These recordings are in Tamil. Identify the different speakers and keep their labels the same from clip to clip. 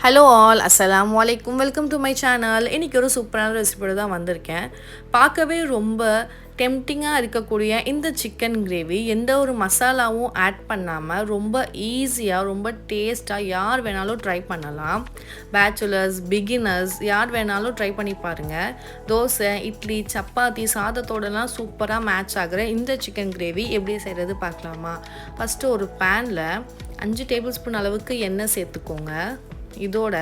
Speaker 1: ஹலோ ஆல் அஸ்ஸலாமு அலைக்கும் வெல்கம் டு மை சேனல். இன்றைக்கி ஒரு சூப்பரான ரெசிபியோடு தான் வந்திருக்கேன். பார்க்கவே ரொம்ப டெம்டிங்காக இருக்கக்கூடிய இந்த சிக்கன் கிரேவி எந்த ஒரு மசாலாவும் ஆட் பண்ணாமல் ரொம்ப ஈஸியாக ரொம்ப டேஸ்ட்டாக யார் வேணாலும் ட்ரை பண்ணலாம். பேச்சுலர்ஸ், பிகினர்ஸ் யார் வேணாலும் ட்ரை பண்ணி பாருங்கள். தோசை, இட்லி, சப்பாத்தி, சாதத்தோடலாம் சூப்பராக மேட்ச் ஆகிற இந்த சிக்கன் கிரேவி எப்படி செய்கிறது பார்க்கலாமா? ஃபஸ்ட்டு ஒரு பேனில் 5 டேபிள் ஸ்பூன் அளவுக்கு எண்ணெய் சேர்த்துக்கோங்க. இதோட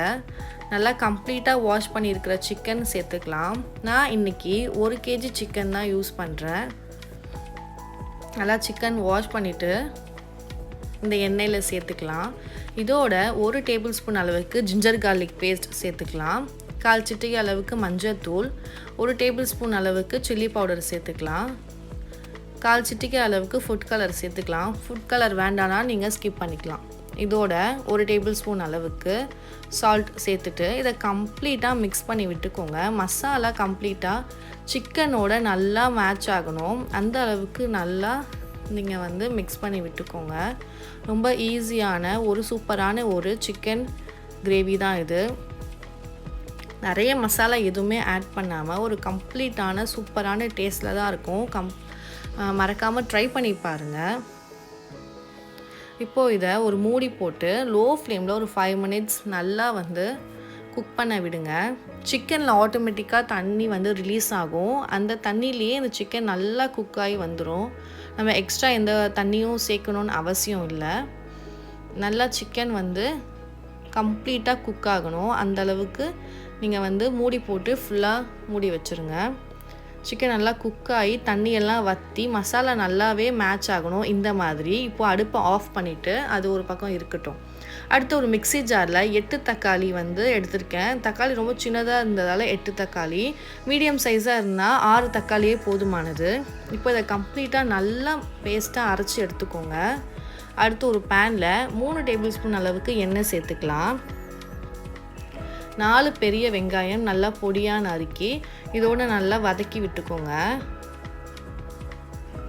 Speaker 1: நல்லா கம்ப்ளீட்டாக வாஷ் பண்ணியிருக்கிற சிக்கன் சேர்த்துக்கலாம். நான் இன்றைக்கி 1 kg சிக்கன் தான் யூஸ் பண்ணுறேன். நல்லா சிக்கன் வாஷ் பண்ணிவிட்டு இந்த எண்ணெயில் சேர்த்துக்கலாம். இதோட 1 டேபிள் ஸ்பூன் அளவுக்கு ஜிஞ்சர் கார்லிக் பேஸ்ட் சேர்த்துக்கலாம். 1/4 சிட்டிகை அளவுக்கு மஞ்சள்தூள், 1 டேபிள் ஸ்பூன் அளவுக்கு சில்லி பவுடர் சேர்த்துக்கலாம். 1/4 சிட்டிகை அளவுக்கு ஃபுட் கலர் சேர்த்துக்கலாம். ஃபுட் கலர் வேண்டானா நீங்கள் ஸ்கிப் பண்ணிக்கலாம். இதோட 1 டேபிள் ஸ்பூன் அளவுக்கு சால்ட் சேர்த்துட்டு இதை கம்ப்ளீட்டாக மிக்ஸ் பண்ணி விட்டுக்கோங்க. மசாலா கம்ப்ளீட்டாக சிக்கனோட நல்லா மேட்ச் ஆகணும். அந்த அளவுக்கு நல்லா நீங்கள் மிக்ஸ் பண்ணி விட்டுக்கோங்க. ரொம்ப ஈஸியான ஒரு சூப்பரான ஒரு சிக்கன் கிரேவி தான் இது. நிறைய மசாலா எதுவுமே ஆட் பண்ணாமல் ஒரு கம்ப்ளீட்டான சூப்பரான டேஸ்ட்டில் தான் இருக்கும். மறக்காமல் ட்ரை பண்ணி பாருங்கள். இப்போது இதை ஒரு மூடி போட்டு லோ ஃப்ளேமில் ஒரு 5 minutes நல்லா குக் பண்ண விடுங்க. சிக்கனில் ஆட்டோமேட்டிக்காக தண்ணி ரிலீஸ் ஆகும். அந்த தண்ணியிலேயே இந்த சிக்கன் நல்லா குக் ஆகி வந்துடும். நம்ம எக்ஸ்ட்ரா எந்த தண்ணியும் சேர்க்கணுன்னு அவசியம் இல்லை. நல்லா சிக்கன் கம்ப்ளீட்டாக குக் ஆகணும். அந்தளவுக்கு நீங்கள் மூடி போட்டு ஃபுல்லாக மூடி வச்சுருங்க. சிக்கன் நல்லா குக் ஆகி தண்ணியெல்லாம் வற்றி மசாலா நல்லாவே மேட்ச் ஆகணும். இந்த மாதிரி இப்போது அடுப்பை ஆஃப் பண்ணிவிட்டு அது ஒரு பக்கம் இருக்கட்டும். அடுத்து ஒரு மிக்ஸி ஜாரில் 8 தக்காளி எடுத்திருக்கேன். தக்காளி ரொம்ப சின்னதாக இருந்ததால் 8 தக்காளி, மீடியம் சைஸாக இருந்தால் 6 தக்காளியே போதுமானது. இப்போ இதை கம்ப்ளீட்டாக நல்லா பேஸ்ட்டாக அரைச்சி எடுத்துக்கோங்க. அடுத்து ஒரு பேனில் 3 டேபிள் ஸ்பூன் அளவுக்கு எண்ணெய் சேர்த்துக்கலாம். 4 பெரிய வெங்காயம் நல்லா பொடியாக நறுக்கி இதோட நல்லா வதக்கி விட்டுக்கோங்க.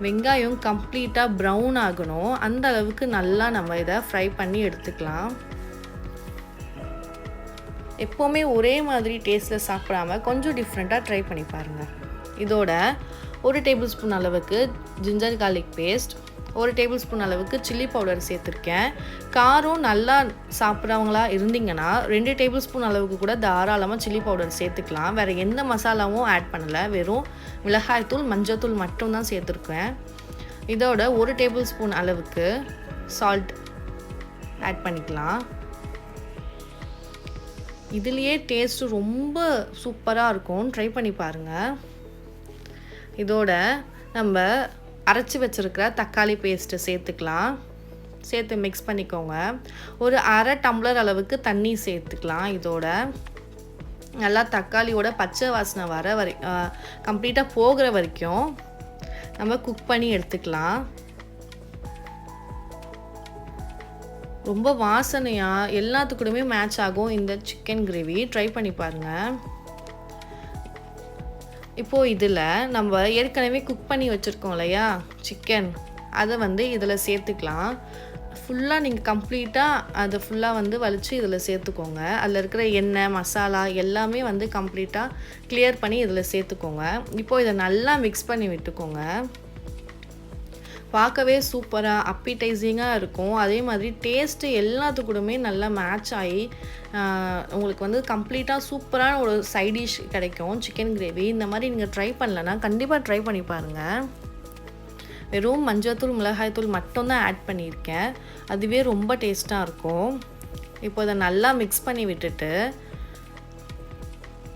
Speaker 1: வெங்காயம் கம்ப்ளீட்டாக ப்ரௌன் ஆகணும். அந்த அளவுக்கு நல்லா நம்ம இதை ஃப்ரை பண்ணி எடுத்துக்கலாம். எப்போவுமே ஒரே மாதிரி டேஸ்ட்டில் சாப்பிடாம கொஞ்சம் டிஃப்ரெண்ட்டாக ட்ரை பண்ணி பாருங்கள். இதோட 1 டேபிள் ஸ்பூன் அளவுக்கு ginger garlic paste, 1 tablespoon அளவுக்கு சில்லி பவுடர் சேர்த்துருக்கேன். காரம் நல்லா சாப்பிட்றவங்களா இருந்தீங்கன்னா 2 டேபிள் ஸ்பூன் அளவுக்கு கூட தாராளமாக சில்லி பவுடர் சேர்த்துக்கலாம். வேறு எந்த மசாலாவும் ஆட் பண்ணலை. வெறும் மிளகாய்த்தூள், மஞ்சள்தூள் மட்டும்தான் சேர்த்துருக்கேன். இதோட 1 டேபிள் ஸ்பூன் அளவுக்கு சால்ட் ஆட் பண்ணிக்கலாம். இதுலேயே டேஸ்ட்டு ரொம்ப சூப்பராக இருக்கும். ட்ரை பண்ணி பாருங்கள். இதோட நம்ம அரைச்சி வச்சுருக்கிற தக்காளி பேஸ்ட்டு சேர்த்துக்கலாம். சேர்த்து மிக்ஸ் பண்ணிக்கோங்க. ஒரு அரை டம்ளர் அளவுக்கு தண்ணி சேர்த்துக்கலாம். இதோட நல்லா தக்காளியோட பச்சை வாசனை வர கம்ப்ளீட்டாக போகிற வரைக்கும் நம்ம குக் பண்ணி எடுத்துக்கலாம். ரொம்ப வாசனையாக எல்லாத்துக்கூடமே மேட்ச் ஆகும் இந்த சிக்கன் கிரேவி. ட்ரை பண்ணி பாருங்கள். இப்போது இதில் நம்ம ஏற்கனவே குக் பண்ணி வச்சுருக்கோம் இல்லையா சிக்கன், அதை இதில் சேர்த்துக்கலாம். ஃபுல்லாக நீங்கள் கம்ப்ளீட்டாக அதை ஃபுல்லாக வலித்து இதில் சேர்த்துக்கோங்க. அதில் இருக்கிற எண்ணெய், மசாலா எல்லாமே கம்ப்ளீட்டாக கிளியர் பண்ணி இதில் சேர்த்துக்கோங்க. இப்போது இதை நல்லா மிக்ஸ் பண்ணி விட்டுக்கோங்க. பார்க்கவே சூப்பராக அப்பீடைசிங்காக இருக்கும். அதே மாதிரி டேஸ்ட்டு எல்லாத்துக்கூடமே நல்லா மேட்ச் ஆகி உங்களுக்கு கம்ப்ளீட்டாக சூப்பரான ஒரு சைட் டிஷ் கிடைக்கும் சிக்கன் கிரேவி. இந்த மாதிரி நீங்கள் ட்ரை பண்ணலன்னா கண்டிப்பாக ட்ரை பண்ணி பாருங்கள். வெறும் மஞ்சள்தூள், மிளகாய்த்தூள் மட்டும்தான் ஆட் பண்ணியிருக்கேன். அதுவே ரொம்ப டேஸ்ட்டாக இருக்கும். இப்போ அதை நல்லா மிக்ஸ் பண்ணி விட்டுட்டு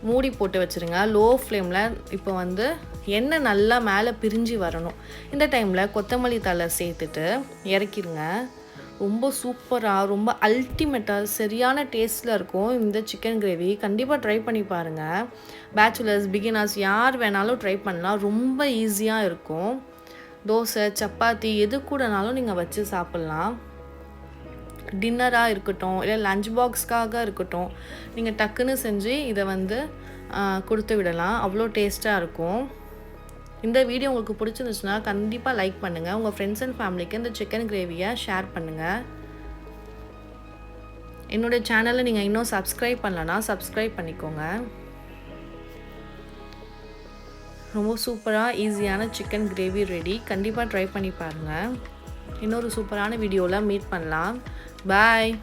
Speaker 1: மூடி போட்டு வச்சுருங்க லோ ஃப்ளேமில். இப்போ எண்ணெய் நல்லா மேலே பிரிஞ்சு வரணும். இந்த டைமில் கொத்தமல்லி தழை சேர்த்துட்டு இறக்கிடுங்க. ரொம்ப சூப்பராக ரொம்ப அல்டிமேட்டாக சரியான டேஸ்ட்டில் இருக்கும் இந்த சிக்கன் கிரேவி. கண்டிப்பாக ட்ரை பண்ணி பாருங்கள். பேச்சுலர்ஸ், பிகினர்ஸ் யார் வேணாலும் ட்ரை பண்ணலாம். ரொம்ப ஈஸியாக இருக்கும். தோசை, சப்பாத்தி எது கூடனாலும் நீங்கள் வச்சு சாப்பிட்லாம். டின்னராக இருக்கட்டும், இல்லை லஞ்ச் பாக்ஸ்க்காக இருக்கட்டும், நீங்கள் டக்குன்னு செஞ்சு இதை கொடுத்து விடலாம். அவ்வளோ டேஸ்ட்டாக இருக்கும். இந்த வீடியோ உங்களுக்கு பிடிச்சிருந்துச்சுன்னா கண்டிப்பாக லைக் பண்ணுங்கள். உங்கள் ஃப்ரெண்ட்ஸ் அண்ட் ஃபேமிலிக்கு இந்த சிக்கன் கிரேவியை ஷேர் பண்ணுங்கள். என்னோட சேனலை நீங்கள் இன்னும் சப்ஸ்கிரைப் பண்ணலனா சப்ஸ்கிரைப் பண்ணிக்கோங்க. ரொம்ப சூப்பராக ஈஸியான சிக்கன் கிரேவி ரெடி. கண்டிப்பாக ட்ரை பண்ணி பாருங்கள். இன்னொரு சூப்பரான வீடியோவில் மீட் பண்ணலாம். பாய்.